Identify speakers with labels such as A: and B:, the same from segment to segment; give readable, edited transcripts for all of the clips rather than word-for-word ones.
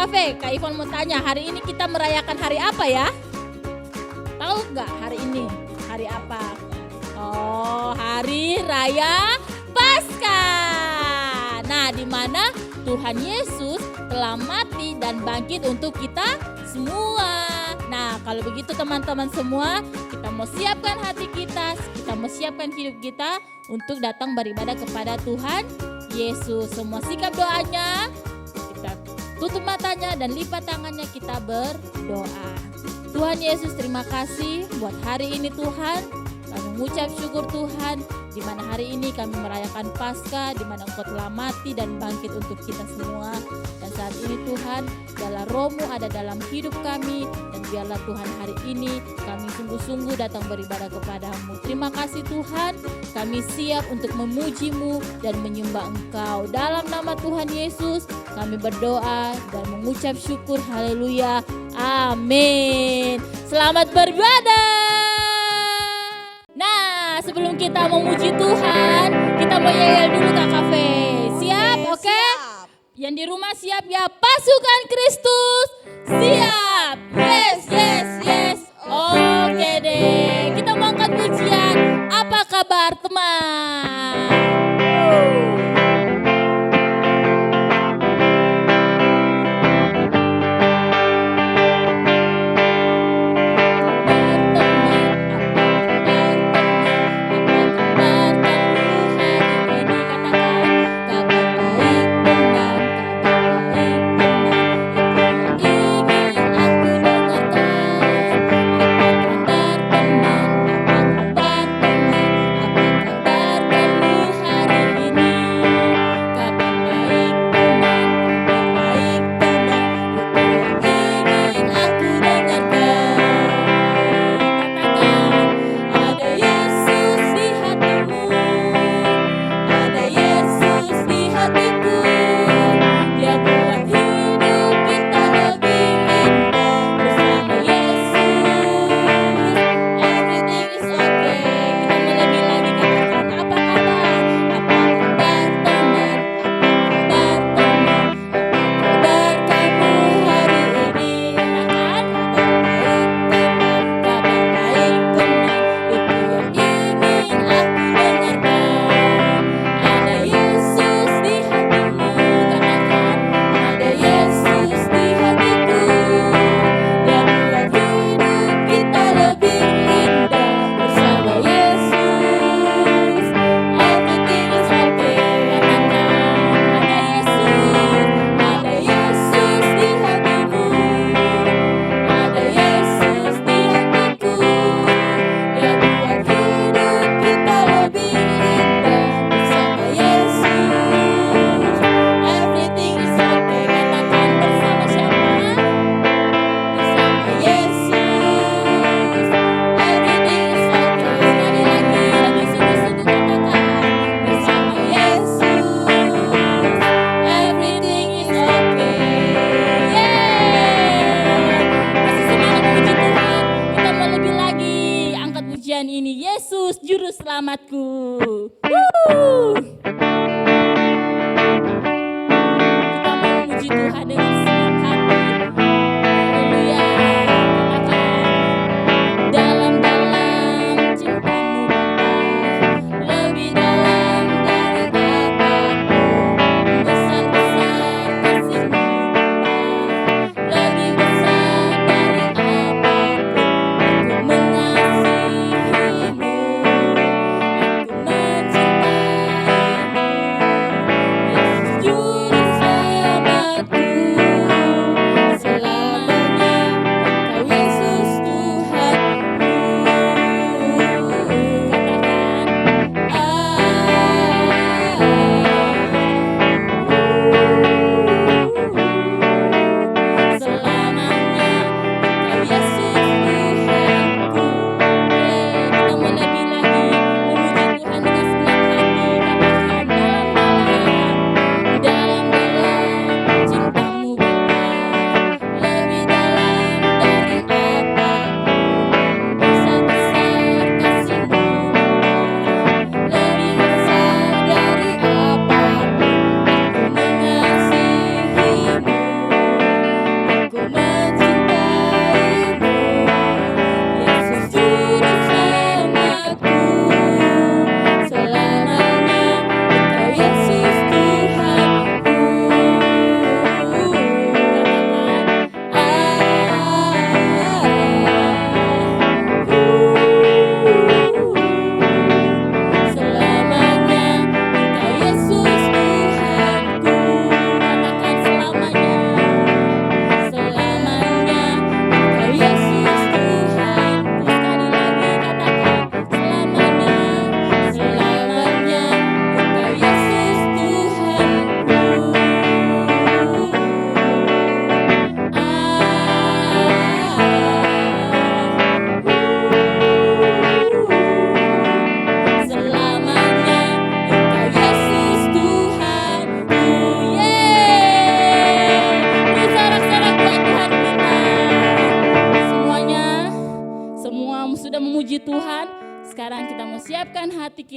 A: Cafe, Kak Ivon mau tanya, hari ini kita merayakan hari apa ya? Tahu nggak hari ini? Hari apa? Oh, Hari Raya Paskah. Nah, di mana Tuhan Yesus telah mati dan bangkit untuk kita semua. Nah, kalau begitu teman-teman semua, kita mau siapkan hati kita mau siapkan hidup kita untuk datang beribadah kepada Tuhan Yesus. Semua sikap doanya, kita tutup matanya dan lipat tangannya, kita berdoa. Tuhan Yesus, terima kasih buat hari ini Tuhan. Kami mengucap syukur Tuhan, di mana hari ini kami merayakan Paskah, di mana Engkau telah mati dan bangkit untuk kita semua. Dan saat ini Tuhan, biarlah Roh-Mu ada dalam hidup kami, dan biarlah Tuhan hari ini kami sungguh-sungguh datang beribadah kepada-Mu. Terima kasih Tuhan, kami siap untuk memuji-Mu dan menyembah Engkau. Dalam nama Tuhan Yesus, kami berdoa dan mengucap syukur, haleluya, amin. Selamat beribadah. Nah, sebelum kita memuji Tuhan, kita mau yel dulu Kak Cafe. Siap? Oke? Yang di rumah siap ya? Pasukan Kristus siap. Yes, yes, yes. Oke deh. Kita mau angkat pujian. Apa kabar teman?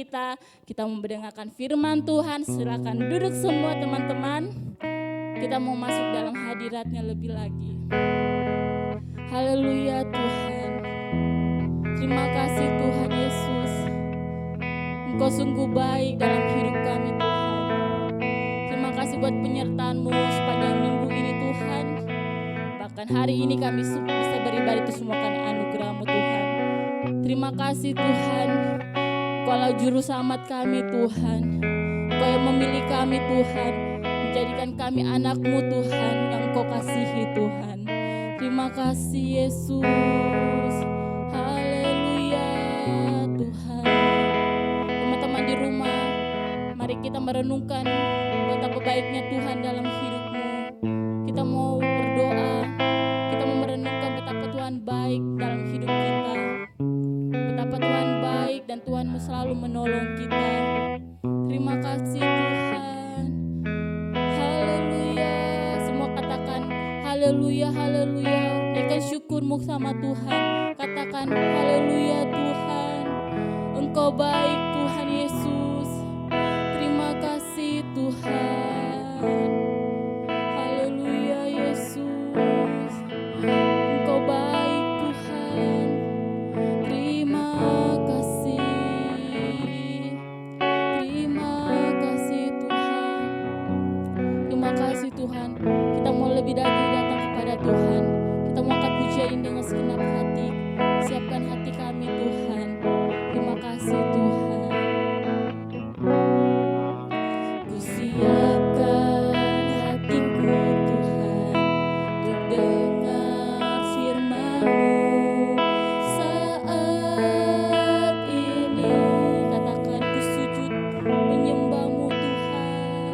A: Kita mau mendengarkan firman Tuhan. Silakan duduk semua teman-teman. Kita mau masuk dalam hadirat-Nya lebih lagi. Haleluya Tuhan. Terima kasih Tuhan Yesus. Engkau sungguh baik dalam hidup kami Tuhan. Terima kasih buat penyertaan-Mu sepanjang minggu ini Tuhan. Bahkan hari ini kami bisa beribadah itu semua karena anugerah-Mu Tuhan. Terima kasih Tuhan. Engkaulah juru selamat kami Tuhan. Engkau yang memilih kami Tuhan. Menjadikan kami anak-Mu Tuhan yang Engkau kasihi Tuhan. Terima kasih Yesus. Haleluya Tuhan. Teman-teman di rumah, mari kita merenungkan betapa baiknya Tuhan dalam hidup-Mu. Kita mau berdoa, kita mau merenungkan betapa Tuhan baik dalam hidup kita. Betapa Tuhan baik dan Tuhan-Mu selalu menolong kita. Terima kasih Tuhan. Haleluya. Semua katakan haleluya, haleluya. Naikkan syukur-Mu sama Tuhan. Katakan haleluya Tuhan. Engkau baik Tuhan Yesus. Terima kasih Tuhan. Haleluya Yesus. Engkau baik Tuhan. Terima kasih. Terima kasih Tuhan. Terima kasih Tuhan. Kita mau lebih lagi datang kepada Tuhan. Kita mau angkat pujian dengan segenap hati. Siapkan hati kami Tuhan. Terima kasih Tuhan. Ku siapkan hatiku Tuhan untuk dengar firman-Mu saat ini. Katakan ku sujud menyembah-Mu Tuhan.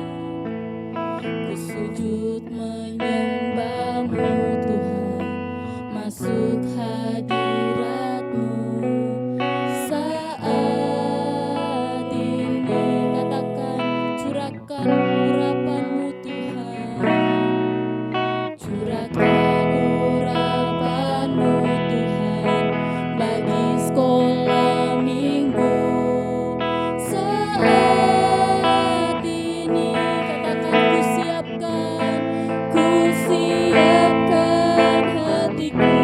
A: Ku sujud menyembah-Mu Tuhan. Masuk hadirat-Mu saat ini. Katakan curahkan urapan-Mu Tuhan. Curahkan urapan-Mu Tuhan bagi sekolah minggu saat ini. Katakan ku siapkan hatiku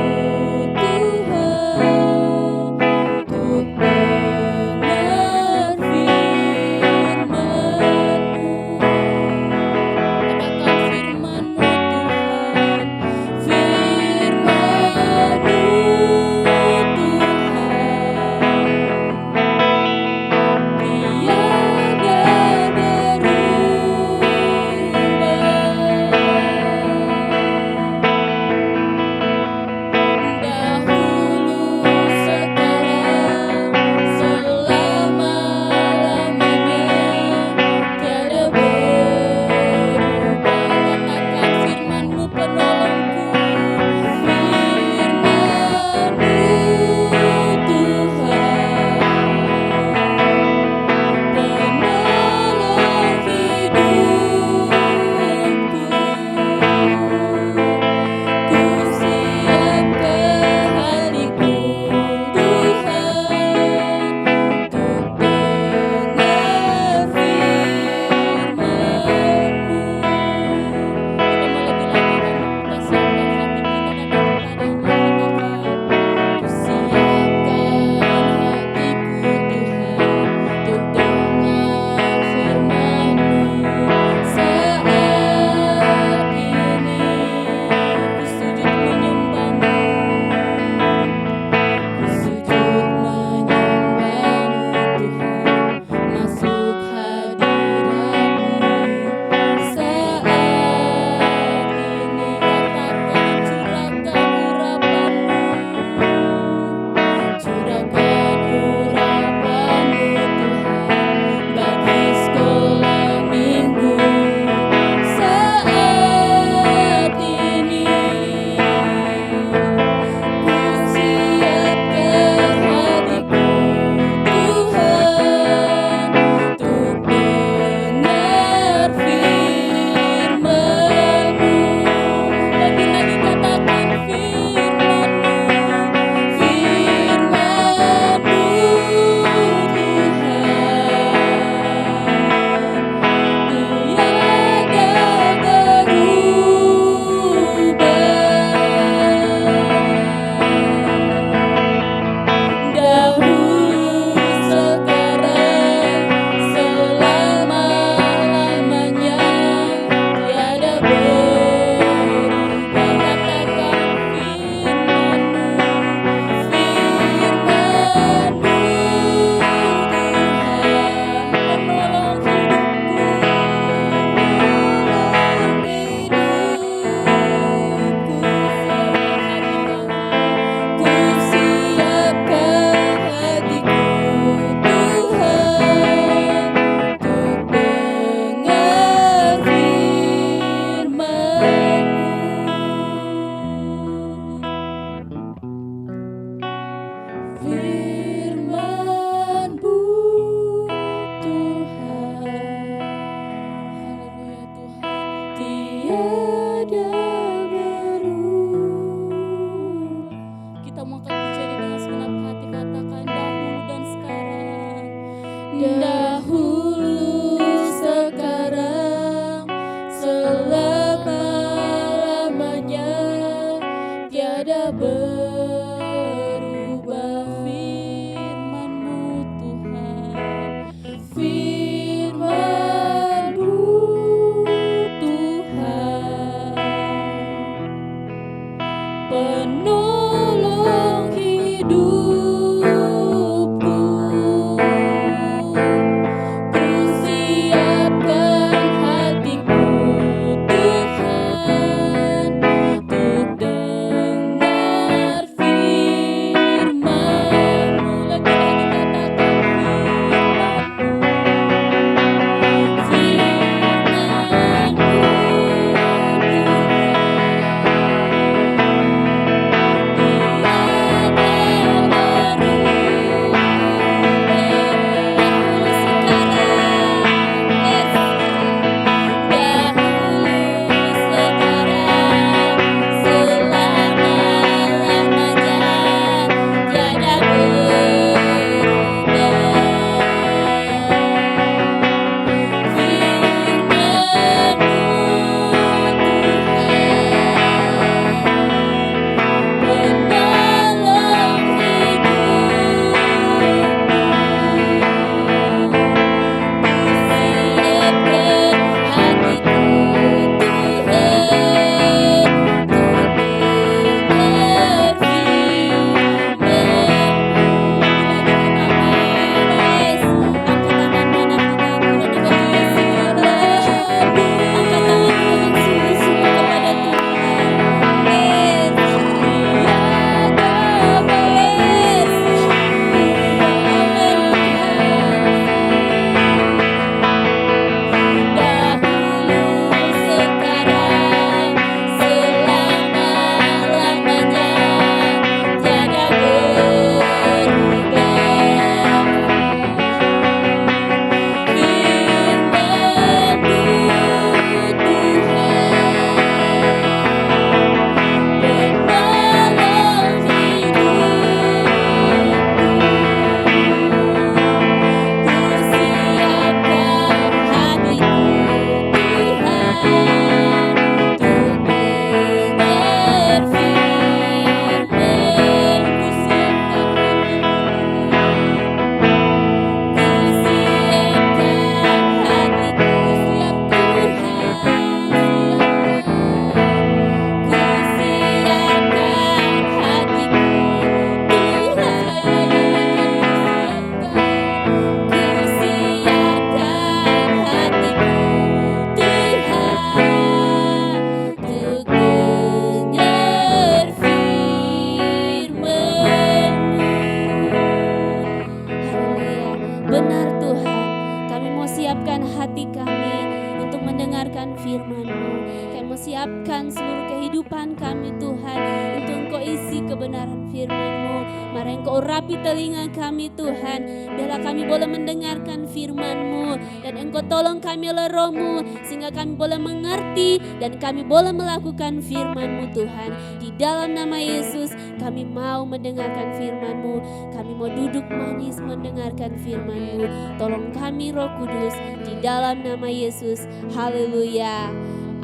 B: mendengarkan firman-Mu. Kami mau siapkan seluruh kehidupan kami Tuhan untuk Engkau isi kebenaran firman-Mu. Mari Engkau urapi telinga kami Tuhan, biarlah kami boleh mendengarkan firman-Mu, dan Engkau tolong kami oleh Roh-Mu sehingga kami boleh mengerti dan kami boleh melakukan firman-Mu Tuhan. Di dalam nama Yesus kami mau mendengarkan firman-Mu, kami mau duduk manis mendengarkan firman-Mu. Tolong kami Roh Kudus, di dalam nama Yesus. Haleluya.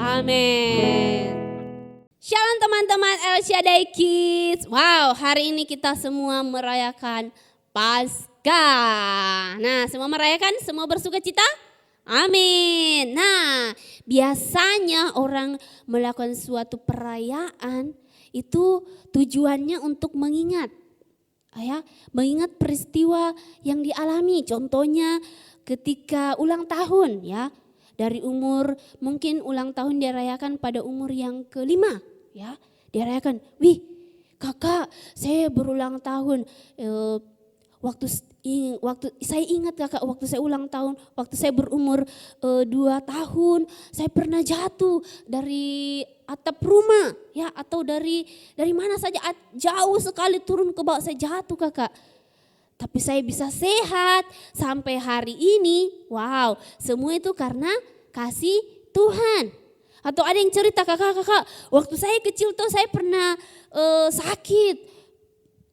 B: Amin. Shalom teman-teman El Shaddai Kids. Wow, hari ini kita semua merayakan Paskah. Nah, semua merayakan, semua bersuka cita? Amin. Nah, biasanya orang melakukan suatu perayaan itu tujuannya untuk mengingat, ya, mengingat peristiwa yang dialami. Contohnya ketika ulang tahun, ya, dari umur mungkin ulang tahun dirayakan pada umur yang kelima, ya, dirayakan. Wih, kakak, saya berulang tahun. Waktu saya ingat kakak, waktu saya ulang tahun, waktu saya berumur 2 tahun, saya pernah jatuh dari atap rumah, ya, atau dari mana saja, jauh sekali turun ke bawah, saya jatuh kakak. Tapi saya bisa sehat sampai hari ini. Wow, semua itu karena kasih Tuhan. Atau ada yang cerita, kakak, waktu saya kecil tuh saya pernah sakit.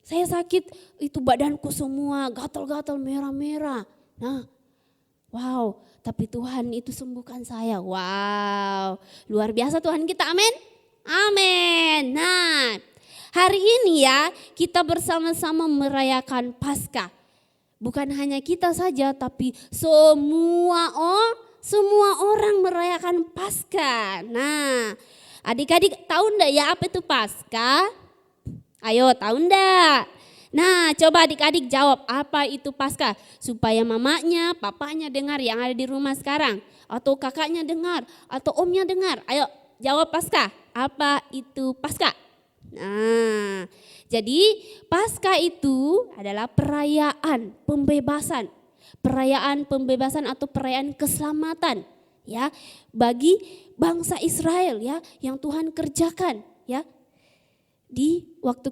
B: Saya sakit, itu badanku semua gatal-gatal merah-merah. Nah, wow, tapi Tuhan itu sembuhkan saya. Wow, luar biasa Tuhan kita, amin. Amin. Nah, hari ini ya kita bersama-sama merayakan Paskah. Bukan hanya kita saja, tapi semua orang merayakan Paskah. Nah, adik-adik tahu enggak ya apa itu Paskah? Ayo, tahu enggak? Nah, coba adik-adik jawab apa itu Paskah, supaya mamanya, papanya dengar yang ada di rumah sekarang, atau kakaknya dengar, atau omnya dengar. Ayo jawab Paskah. Apa itu Paskah? Nah, jadi Paskah itu adalah perayaan pembebasan. Perayaan pembebasan atau perayaan keselamatan, ya, bagi bangsa Israel, ya, yang Tuhan kerjakan, ya, di waktu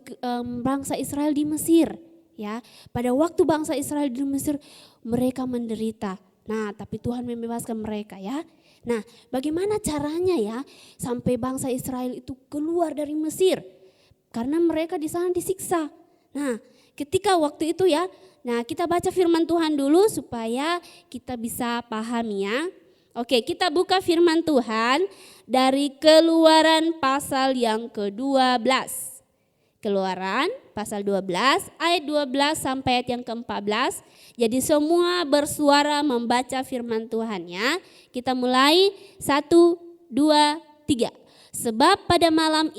B: bangsa Israel di Mesir, ya. Pada waktu bangsa Israel di Mesir mereka menderita. Nah, tapi Tuhan membebaskan mereka, ya. Nah, bagaimana caranya ya sampai bangsa Israel itu keluar dari Mesir? Karena mereka di sana disiksa. Nah, ketika waktu itu ya, nah kita baca firman Tuhan dulu supaya kita bisa paham ya. Oke, kita buka firman Tuhan dari Keluaran pasal yang ke-12. Keluaran pasal 12 ayat 12 sampai ayat yang ke-14. Jadi semua bersuara membaca firman Tuhan ya. Kita mulai 1, 2, 3. Sebab pada malam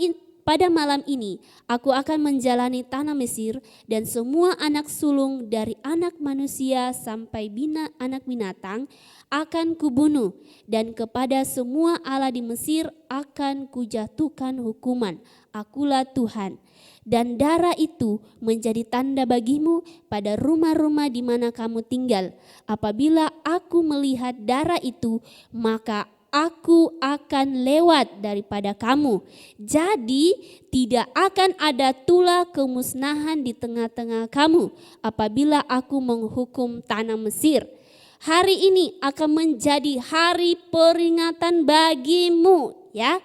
B: ini aku akan menjalani tanah Mesir, dan semua anak sulung dari anak manusia sampai anak binatang akan kubunuh, dan kepada semua allah di Mesir akan kujatuhkan hukuman. Akulah Tuhan. Dan darah itu menjadi tanda bagimu pada rumah-rumah di mana kamu tinggal. Apabila aku melihat darah itu, maka aku akan lewat daripada kamu. Jadi tidak akan ada tulah kemusnahan di tengah-tengah kamu apabila aku menghukum tanah Mesir. Hari ini akan menjadi hari peringatan bagimu, ya.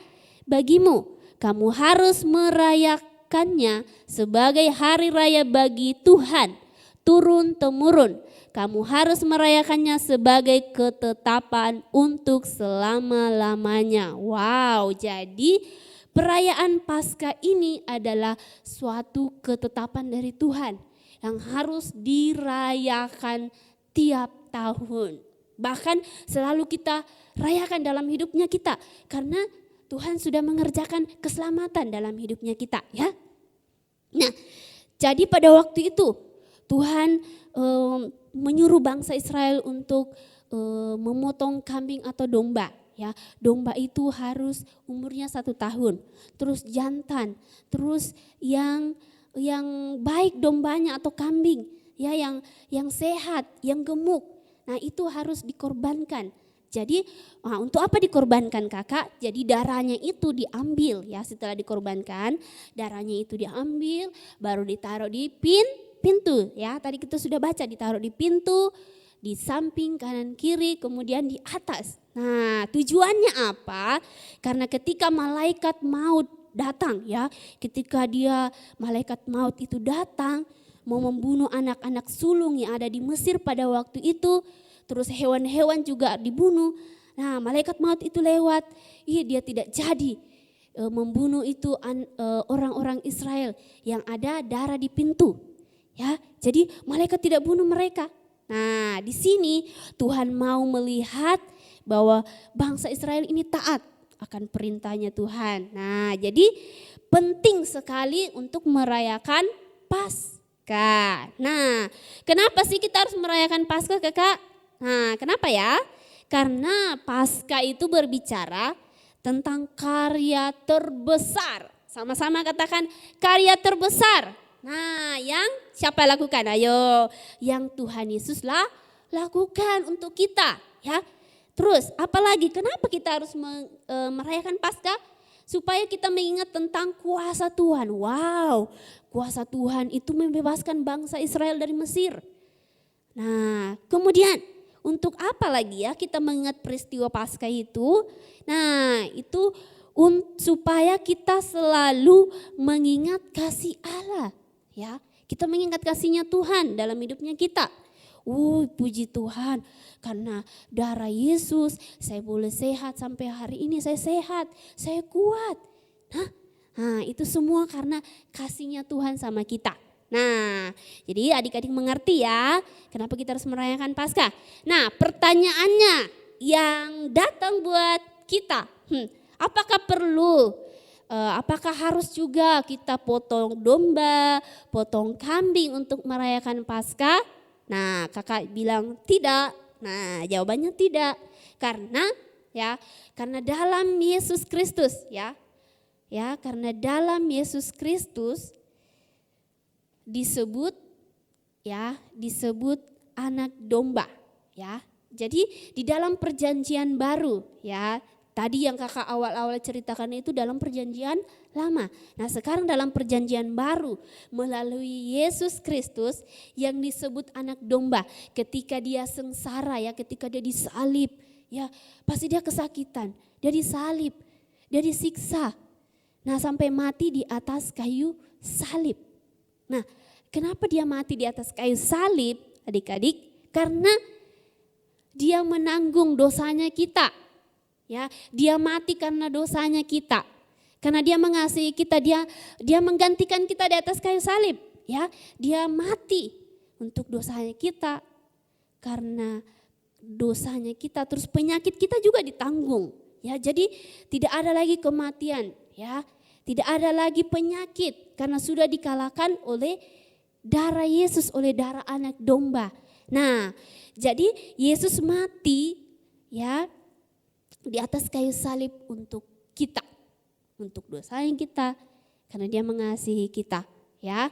B: Bagimu, kamu harus merayakannya sebagai hari raya bagi Tuhan turun temurun. Kamu harus merayakannya sebagai ketetapan untuk selama-lamanya. Wow, jadi perayaan Paskah ini adalah suatu ketetapan dari Tuhan yang harus dirayakan tiap tahun. Bahkan selalu kita rayakan dalam hidupnya kita, karena Tuhan sudah mengerjakan keselamatan dalam hidupnya kita, ya. Nah, jadi pada waktu itu Tuhan menyuruh bangsa Israel untuk memotong kambing atau domba, ya. Domba itu harus umurnya 1 tahun, terus jantan, terus yang baik dombanya atau kambing, ya, yang sehat, yang gemuk. Nah, itu harus dikorbankan. Jadi untuk apa dikorbankan kakak? Jadi darahnya itu diambil ya, setelah dikorbankan darahnya itu diambil baru ditaruh di pintu ya. Tadi kita sudah baca, ditaruh di pintu, di samping kanan kiri, kemudian di atas. Nah tujuannya apa? Karena ketika malaikat maut datang ya, ketika malaikat maut itu datang mau membunuh anak-anak sulung yang ada di Mesir pada waktu itu, terus hewan-hewan juga dibunuh. Nah malaikat maut itu lewat, dia tidak jadi membunuh itu orang-orang Israel yang ada darah di pintu. Ya, jadi malaikat tidak bunuh mereka. Nah di sini Tuhan mau melihat bahwa bangsa Israel ini taat akan perintahnya Tuhan. Nah jadi penting sekali untuk merayakan Paskah. Nah kenapa sih kita harus merayakan Paskah kakak? Nah kenapa ya? Karena Paskah itu berbicara tentang karya terbesar. Sama-sama katakan karya terbesar. Nah yang siapa lakukan? Ayo, yang Tuhan Yesus lakukan untuk kita ya. Terus apalagi kenapa kita harus merayakan Paskah? Supaya kita mengingat tentang kuasa Tuhan. Wow, kuasa Tuhan itu membebaskan bangsa Israel dari Mesir. Nah kemudian untuk apa lagi ya kita mengingat peristiwa Paskah itu? Nah itu supaya kita selalu mengingat kasih Allah ya. Kita mengingat kasihnya Tuhan dalam hidupnya kita. Puji Tuhan, karena darah Yesus saya boleh sehat sampai hari ini, saya sehat, saya kuat. Nah itu semua karena kasihnya Tuhan sama kita. Nah, jadi adik-adik mengerti ya kenapa kita harus merayakan Paskah. Nah, pertanyaannya yang datang buat kita, apakah perlu, apakah harus juga kita potong domba, potong kambing untuk merayakan Paskah? Nah, kakak bilang tidak. Nah, jawabannya tidak. Karena dalam Yesus Kristus karena dalam Yesus Kristus disebut anak domba ya. Jadi di dalam perjanjian baru ya, tadi yang kakak awal-awal ceritakan itu dalam perjanjian lama. Nah sekarang dalam perjanjian baru melalui Yesus Kristus yang disebut anak domba, ketika dia sengsara ya, ketika dia disalib ya, pasti dia kesakitan, dia disalib, dia disiksa. Nah sampai mati di atas kayu salib. Nah, kenapa dia mati di atas kayu salib, adik-adik? Karena dia menanggung dosanya kita. Ya, dia mati karena dosanya kita. Karena dia mengasihi kita, dia menggantikan kita di atas kayu salib, ya. Dia mati untuk dosanya kita. Karena dosanya kita, terus penyakit kita juga ditanggung. Ya, jadi tidak ada lagi kematian, ya. Tidak ada lagi penyakit karena sudah dikalahkan oleh darah Yesus, oleh darah anak domba. Nah, jadi Yesus mati ya di atas kayu salib untuk kita, untuk dosa yang kita, karena dia mengasihi kita, ya.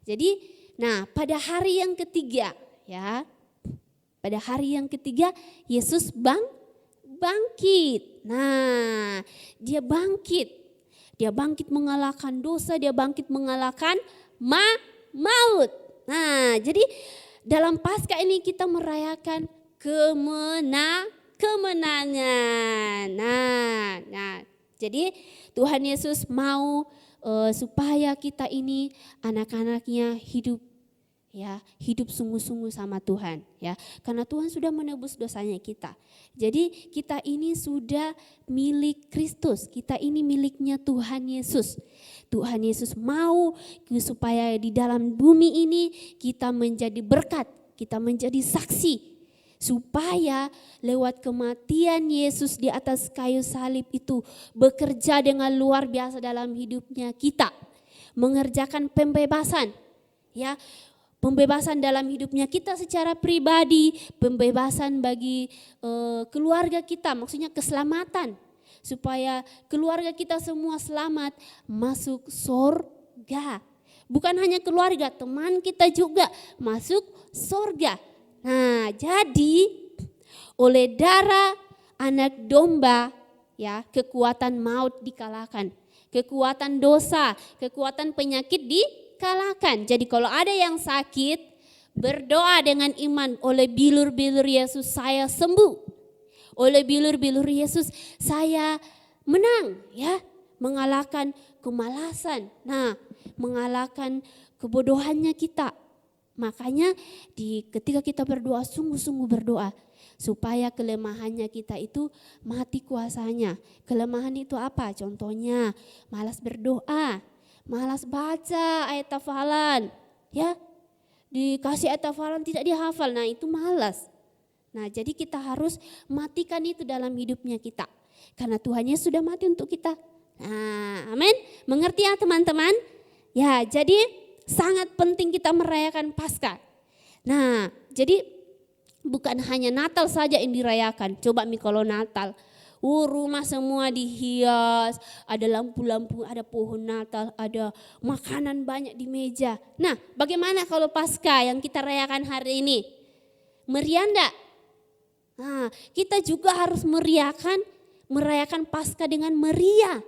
B: Jadi, nah pada hari yang ketiga, ya, pada hari yang ketiga Yesus bangkit. Nah, dia bangkit. Dia bangkit mengalahkan dosa, dia bangkit mengalahkan maut. Nah, jadi dalam Paskah ini kita merayakan kemenangan. Nah, jadi Tuhan Yesus mau supaya kita ini anak-anaknya hidup sungguh-sungguh sama Tuhan, ya. Karena Tuhan sudah menebus dosanya kita. Jadi kita ini sudah milik Kristus, kita ini miliknya Tuhan Yesus. Tuhan Yesus mau supaya di dalam bumi ini kita menjadi berkat, kita menjadi saksi. Supaya lewat kematian Yesus di atas kayu salib itu bekerja dengan luar biasa dalam hidupnya kita. Mengerjakan pembebasan, ya. Pembebasan dalam hidupnya kita secara pribadi, pembebasan bagi keluarga kita, maksudnya keselamatan. Supaya keluarga kita semua selamat masuk surga. Bukan hanya keluarga, teman kita juga masuk surga. Nah, jadi oleh darah anak domba, ya, kekuatan maut dikalahkan, kekuatan dosa, kekuatan penyakit dikalahkan. Jadi kalau ada yang sakit, berdoa dengan iman, oleh bilur-bilur Yesus saya sembuh. Oleh bilur-bilur Yesus saya menang, ya, mengalahkan kemalasan. Nah, mengalahkan kebodohannya kita. Makanya ketika kita berdoa, sungguh-sungguh berdoa supaya kelemahannya kita itu mati kuasanya. Kelemahan itu apa? Contohnya malas berdoa, malas baca ayat hafalan, ya. Dikasih ayat hafalan tidak dihafal, nah itu malas. Nah, jadi kita harus matikan itu dalam hidupnya kita. Karena Tuhan Yesus sudah mati untuk kita. Nah, amin. Mengerti ya teman-teman? Ya, jadi sangat penting kita merayakan Paskah. Nah, jadi bukan hanya Natal saja yang dirayakan. Coba kalau Natal, rumah semua dihias, ada lampu-lampu, ada pohon Natal, ada makanan banyak di meja. Nah, bagaimana kalau Paskah yang kita rayakan hari ini? Meriah enggak? Nah, kita juga harus merayakan Paskah dengan meriah.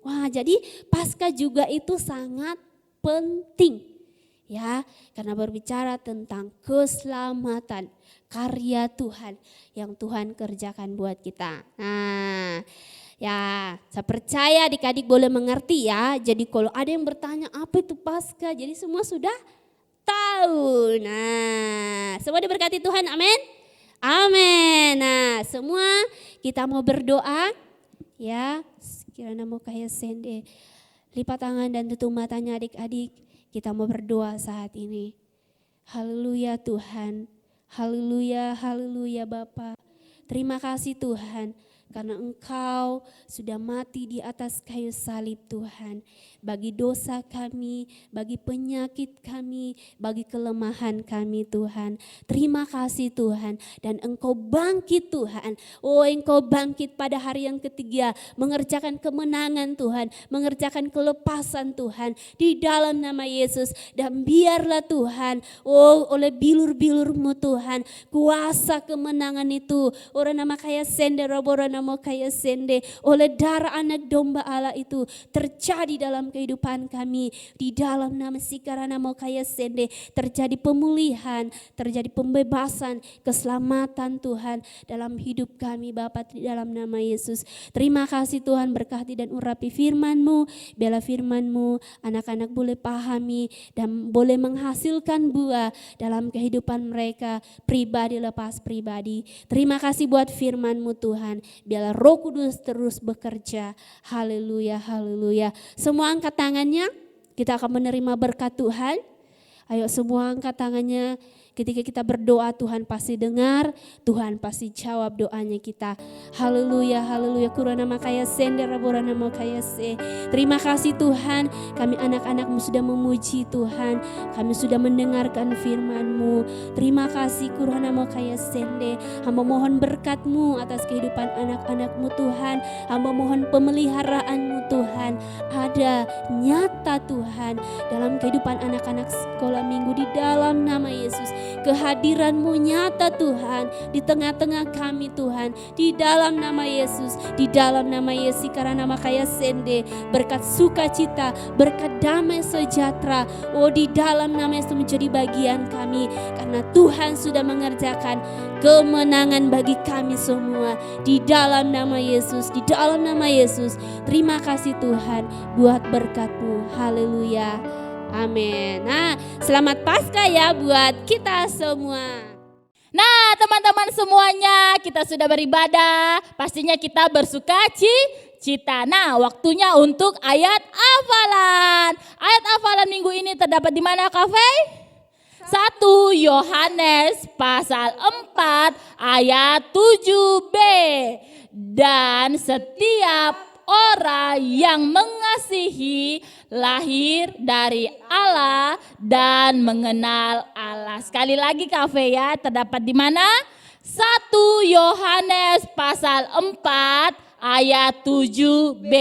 B: Wah, jadi Paskah juga itu sangat penting, ya, karena berbicara tentang keselamatan, karya Tuhan yang Tuhan kerjakan buat kita. Nah, ya, saya percaya adik-adik boleh mengerti ya. Jadi kalau ada yang bertanya apa itu Paskah, jadi semua sudah tahu. Nah, semua diberkati Tuhan, amin. Amin. Nah, semua kita mau berdoa, ya. Kirana mau kaya sende. Lipat tangan dan tutup matanya adik-adik. Kita mau berdoa saat ini. Haleluya Tuhan. Haleluya, haleluya Bapa. Terima kasih Tuhan. Karena Engkau sudah mati di atas kayu salib Tuhan. Bagi dosa kami, bagi penyakit kami, bagi kelemahan kami Tuhan. Terima kasih Tuhan. Dan Engkau bangkit Tuhan. Oh, Engkau bangkit pada hari yang ketiga. Mengerjakan kemenangan Tuhan. Mengerjakan kelepasan Tuhan. Di dalam nama Yesus. Dan biarlah Tuhan, oh, oleh bilur-bilur-Mu Tuhan, kuasa kemenangan itu. Orang nama kaya sende robora nama kaya sende, oleh darah anak domba Allah itu terjadi dalam kehidupan kami. Di dalam nama sikarana mau kaya sende terjadi pemulihan, terjadi pembebasan, keselamatan Tuhan dalam hidup kami Bapa, di dalam nama Yesus. Terima kasih Tuhan, berkati dan urapi firman-Mu, biarlah firman-Mu anak-anak boleh pahami dan boleh menghasilkan buah dalam kehidupan mereka pribadi lepas pribadi. Terima kasih buat firman-Mu Tuhan. Biarlah Roh Kudus terus bekerja. Haleluya, haleluya. Semua angkat tangannya, kita akan menerima berkat Tuhan. Ayo semua angkat tangannya. Ketika kita berdoa, Tuhan pasti dengar, Tuhan pasti jawab doanya kita. Haleluya, haleluya. Kurana makaya sendera borana makaya se. Terima kasih Tuhan, kami anak-anak-Mu sudah memuji Tuhan. Kami sudah mendengarkan firman-Mu. Terima kasih Kurana makaya sende. Hamba mohon berkat-Mu atas kehidupan anak-anak-Mu Tuhan. Hamba mohon pemeliharaan-Mu Tuhan. Ada nyata Tuhan dalam kehidupan anak-anak sekolah minggu di dalam nama Yesus. Kehadiran-Mu nyata Tuhan di tengah-tengah kami Tuhan, di dalam nama Yesus, di dalam nama Yesus. Karena nama kaya sende, berkat sukacita, berkat damai sejahtera, oh di dalam nama Yesus menjadi bagian kami, karena Tuhan sudah mengerjakan kemenangan bagi kami semua di dalam nama Yesus, di dalam nama Yesus. Terima kasih Tuhan buat berkat-Mu. Haleluya. Amin. Nah, selamat Paskah ya buat kita semua.
A: Nah, teman-teman semuanya, kita sudah beribadah. Pastinya kita bersuka-cita. Nah, waktunya untuk ayat hafalan. Ayat hafalan minggu ini terdapat di mana, Kak Fei? 1 Yohanes pasal 4 ayat 7b. Dan setiap orang yang mengasihi lahir dari Allah dan mengenal Allah. Sekali lagi Kak Fe ya, terdapat di mana? 1 Yohanes pasal 4 ayat 7b.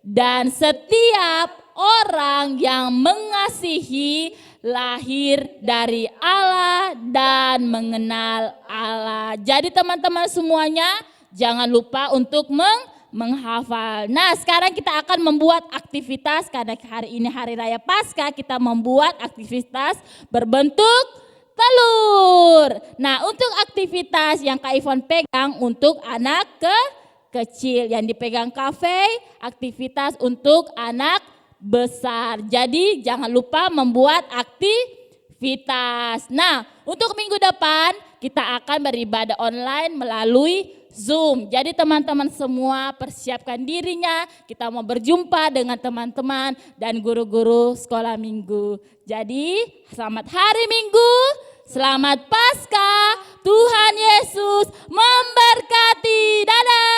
A: Dan setiap orang yang mengasihi lahir dari Allah dan mengenal Allah. Jadi teman-teman semuanya, jangan lupa untuk menghafal. Nah, sekarang kita akan membuat aktivitas karena hari ini hari raya Paskah, kita membuat aktivitas berbentuk telur. Nah, untuk aktivitas yang Kak Ivon pegang untuk anak kecil, yang dipegang kafe, aktivitas untuk anak besar. Jadi jangan lupa membuat aktivitas. Nah, untuk minggu depan kita akan beribadah online melalui Zoom. Jadi teman-teman semua persiapkan dirinya, kita mau berjumpa dengan teman-teman dan guru-guru sekolah minggu. Jadi selamat hari Minggu, selamat Paskah, Tuhan Yesus memberkati. Dadah.